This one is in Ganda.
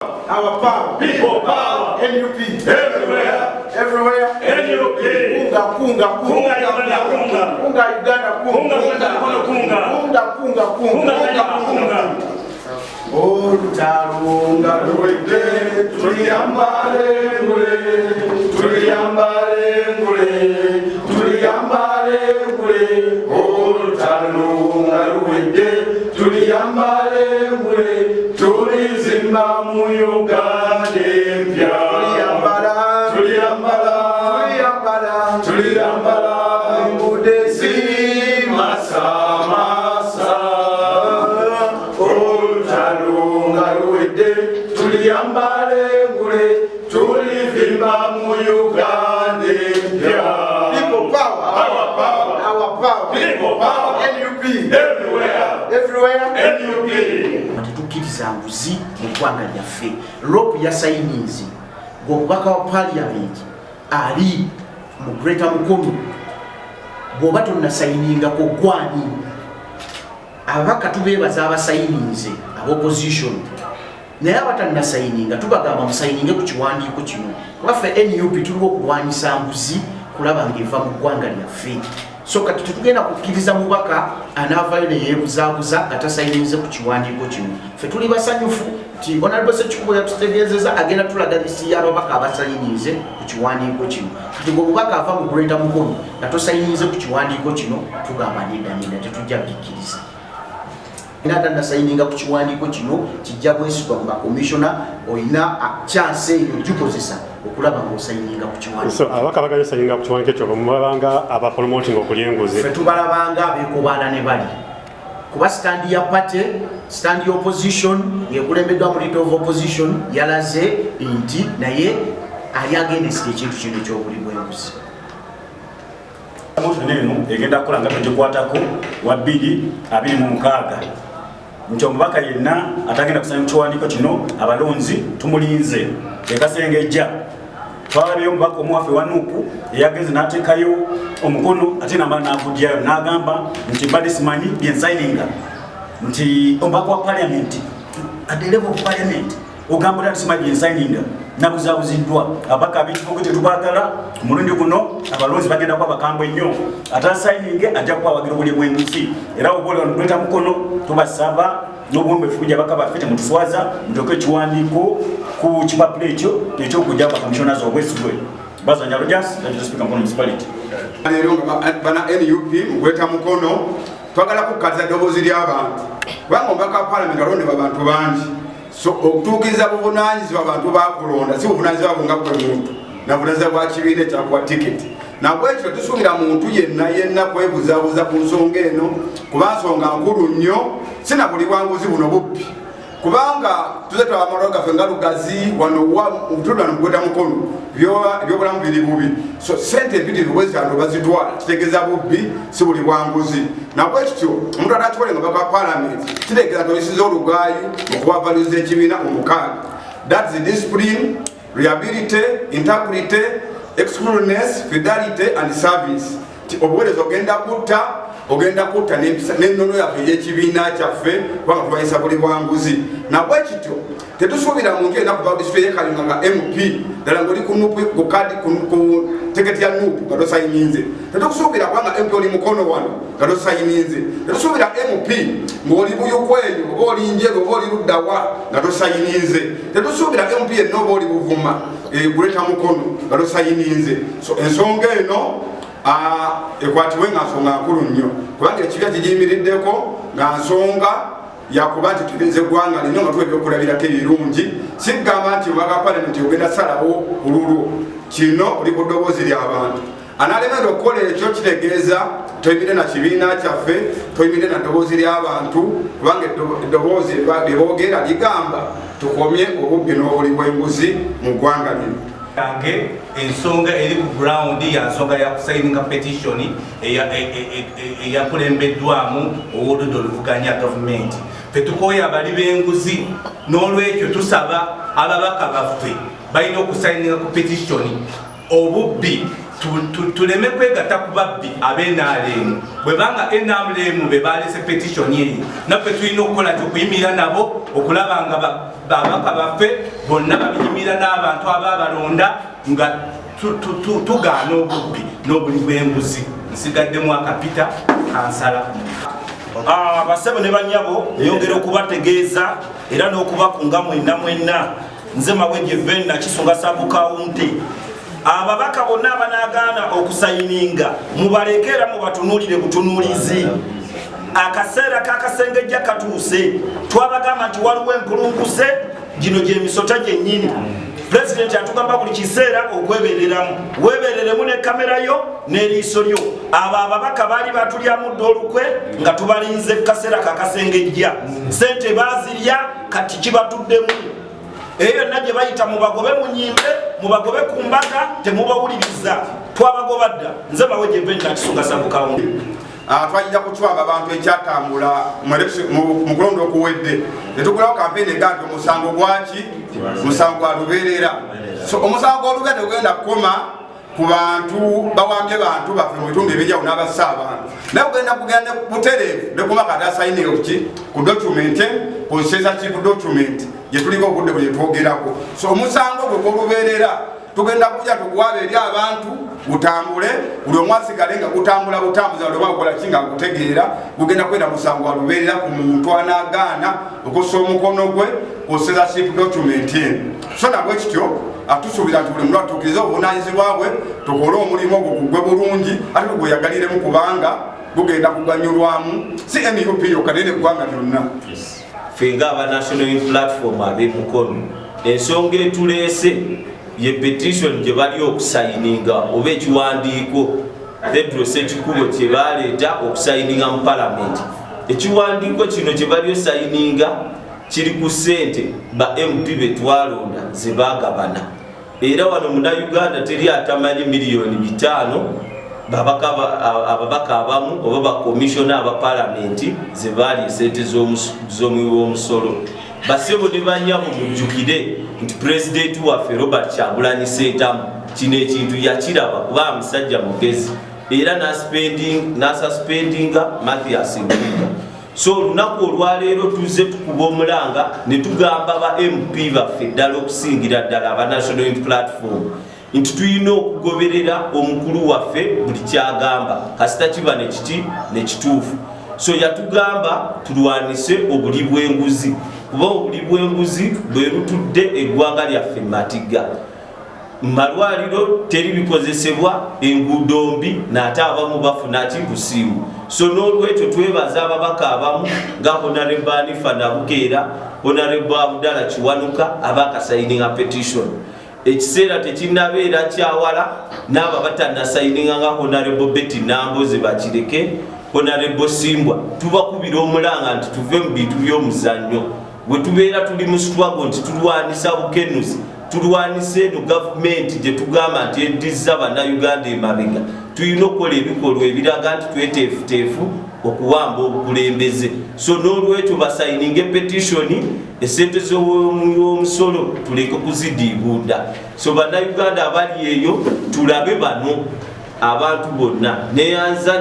Our power. People power. NUP. Everywhere. Everywhere. NUP. Kunga. Kunga Uganda kunga. Kunga Uganda kunga. Kunga. Olutalunga luwedde tuliyambale ngule. Olutalunga luwedde tuliyambale ngule. Tulizimba mu Uganda empya. Tuliyambala mudesi masamasa. Olutalunga luwedde tuliyambale ngule. Tulizimba mu Uganda empya. People power. Our power. People power. NUP. Everywhere. NUP. Tukiriza mbuzi mu ggwanga lyaffe. Rope ya sayininzi ng'omubaka wa parliament ali mu Greater Mukono bw'oba tonnasayiningako gwani. Ababaka tubeebaza abasayininze ab'opposition naye abatannasayininga tubagamba musayininge ku kiwandiiko kino. Waffe NUP tuliwo okulwanyisa mbuzi kulaba ng'eva mu ggwanga lyaffe. So kati tetugenda kukkiriza mubaka anaavayo neyeebuzaabuza atasayininze ku kiwandiiko kino. Ffe tuli basanyufu nti Honorable Ssekikubo yatutegeezeza agenda tulaga listi y'ababaka abasayinize ku kiwandiiko kino. Kati bw'omubaka ava mu Greater Mukono nga tosayinize ku kiwandiiko kino tugamba nedda tetujja kukikkiriza. Natannasayininga ku kiwandiiko kino kijja bwesigwa mu bakomishona olina chance eyo gikozesa okulaba ng'osayininga ku kiwandiiko. So abaka baganya sayininga ku kiwandiiko ekyo bamulabanga aba promoting okulya enguzi. Ffe tubalabanga abeekobaana ne bali kuba stand ya party, stand ya opposition ng'ekulembeddwa mu leader of opposition yalaze nti naye ali agendesera ekintu kino ekyobuli bw'enguzi. Motion eno egenda kukola nga tugikwatako wa 226 nti omubaka yenna atagenda kusanya kiwandiiko kino abalonzi tumulinze ekasengejja. Twalabyeyo omubaka omuwaffe wa Nuupu eyagenze n'ateekayo omukono ate n'amala n'agudyayo n'agamba nti mbadde simanyi byensayininga nti omubaka wa parliament at the level of parliament ogamba ati simanyi byensayininga nabuzaabuziddwa. Ababaka ab'ekibuga tetubaagala omulundi guno abalonzi bagenda kuba bakambwe nnyo. Atasayininge ajja kuba awagira obuli bw'enguzi era oboolwa mu Greater Mukono tubasaba n'obuwembeefu bujja baka baffe temutuswaza mutoke ekiwandiiko ku kipapula ekyo ekyokujja bakamishonaz obwesigwe. Bazanya Rogers that is speaker of municipality. Bana NUP mu Greater Mukono twagala kukkatiza eddoboozi ly'abantu kubanga omubaka wa parliament alondebwa abantu bangi. So okutuukiriza buvunaanyizibwa abantu bakulonda si buvunaanyizibwa bwonga bwe muntu navunaanyizibwa bwa kibiina ekyakuwa tiketi. Nabwekyo tusuubira muntu yenna kwebuzaabuza ku nsonga eno kuba nsonga nkulu nnyo si na buli bwanguzi buno bubbi kubanga tuze twamalogo gaffe nga Lugazi wano mutudano mu Greater Mukono ebyobulamu biri bubi. So sente empitirivu bwezitano bazitwala kitegeeza bubbi si buli bwanguzi. Nabwekityo omuntu atakikole nga baka parliament kitegeeza nti oyisiza olugaayi okubavaliza ekibiina omukaaga. That's the discipline, reliability, integrity, exclusiveness, fidelity and service. Obuweereza ogenda kutta n'ennono yaffe ey'ekibiina kyaffe kubanga tulwanyisa buli bwanguzi. Nabwekityo tetusuubira muntu yenna kuva disitulikiti y'ekayunga nga MP ddala ng'oli ku tiketi ya Nuupu nga tosayininze. Tetukusuubira kubanga MP oli Mukono wano nga tosayininze. Tetusuubira MP ng'oli Buyukweyo oba oli Njeru oba oli Luddawa nga tosayininze. Tetusuubira MP yenna oba oli Buvuma Greater Mukono nga tosayininze. So ensonga eno ekwatibwe nga nsonga nkulu nnyo kubanga ekibiina kigiyimiriddeko nga nsonga yakuba nti tulinze eggwanga lino nga tuwa ebyokulabirako ebirungi. Sigamba nti omubaka wa parliament ogenda salawo bululu kino oli ku ddoboozi ly'abantu. Analemerwa okukola ekyo kitegeeza toyimire na kibiina kyaffe toyimire na ddoboozi ly'abantu kubanga eddoboozi lyeboogera ligamba tukomye obubbi n'obuli bw'enguzi mu ggwanga lino. Yange ensonga eri ku ground ya nsonga ya kusayininga petition eyakulembeddwamu ow'oludda oluvuganya gavumenti. Ffe tukooye abali b'enguzi n'olwekyo tusaba ababaka baffe balina okusayininga ku petition obubbi tuleme kwegatta ku babbi ab'NRM bwebanga NRM be balese petition eyo naffe tulina okukola okuyimira nabo okulaba nga babaka baffe bonna babiyimira n'abantu ababalonda nga tugaana obubbi n'obuli bw'enguzi nsigaddemu akapita kansala. Basebo ne banyabo yongera okubategeeza era n'okubakunga mwenna nze Mawejje Venna Kisunga Sub County ababaka bonna abanagaana okusayininga mubalekera mubatunulire butunulizi akaseera kakasengejja katuuse twabagamba nti waliwo empulunguse gino gyemisota gyennyini President atugamba buli kiseera okwebereramu webereremu ne kamera yo n'eriiso lyo abo ababaka baali batulya muddo olukwe nga tubalinze kaseera kakasengejja sente bazirya kati kibatuddemu eyo yonna gye bayita mubagobe mu nyimbe mubagobe ku mbaga temubawuliriza twabagoba dda nze Mawejje Venna Kisunga Sub County. Twajja kucwaba abantu ekyatambula mu kulonda okuwedde netugulawo kampeni egambye omusango gwaki musango gwa lubeerera so omusango gw'olubeerera tegugenda kukoma ku bantu bawambye bantu baffe mu bitundu ebyenjawulo n'abassa abantu naye kugenda kugenda butereevu nekumaka tasayinire kuki ku document ku censorship document gye tuliko okudde bwe gyetwogerako so omusango gwe gw'olubeerera tugenda kujja tuguwaaba eri abantu gutambule buli omu asigale nga gutambula butambuza buli omu akola ki nga gutegeera gugenda kwenda musango gwa lubeerera ku muntu anaagaana okussa omukono gwe ku censorship document eno so nabwe kityo atusuubira nti buli muntu atuukirize obuvunaanyizibwa bwe tukole omulimu ogwo gugwe bulungi ate tugweyagaliremu kubanga gugenda kuganyulwamu si NUP yokka naye neggwanga lyonna. Ffe ng'aba National Unity Platform ab'emukono ensonga etuleese ye petition gye bali okusayininga oba ekiwandiiko Tedros ekikubo kye baleeta okusayininga mu palamenti. Ekiwandiiko kino kye bali osayininga kiri ku ssente ba MP be twalonda ze baagabana era wano Munnayuganda teri atamanyi miliyoni 5 ababaka abamu oba bakomishona aba palamenti ze baali esente z'omuwi w'omusolo. Basebo ne banyabo mujjukire nti pulezidenti waffe Robert Kyagulanyi Ssentamu kino ekintu yakiraba kuba musajja mugezi era n'asuspendinga Mathias Mpuuga. So olunaku olwaleero tuzze tukuba omulanga ne tugamba ba MP baffe ddala okusingira ddala aba National Unity Platform nti tulina okugoberera omukulu waffe buli kyagamba kasita kiba nekiti nekituufu. So yatugamba tulwanise obuli bw'enguzi kuba obuli bw'enguzi bwe lutudde eggwanga lyaffe Matiga. Malwaliro teri bikozesebwa enguudo mbi n'ate abamu bafuna ki busiimu. So n'olwekyo twebaza ababaka abamu nga Honorable Hanifa Nabukeera, Honorable Abdallah Kiwanuka abakasayininga petition. Ekiseera tekinnabeera kyawala n'abo batannasayininga nga Honorable Betty Namboze bakireke, Honorable Simbwa tubakubira omulanga nti tuve mu bintu by'omuzannyo. Bwe tubeera tuli mu struggle nti tulwanisa bukenuzi tulwanise eno gavumenti gye tugamba nti eddiza bannayuganda emabega tulina okukola ebikolwa ebiraga nti tweteefuteefu okuwamba obukulembeze. So n'olwekyo basayininga petitioni esente z'omusolo tuleke kuzidiibuuda. So bannayuganda abali eyo tulabe bano abantu bonna neyanza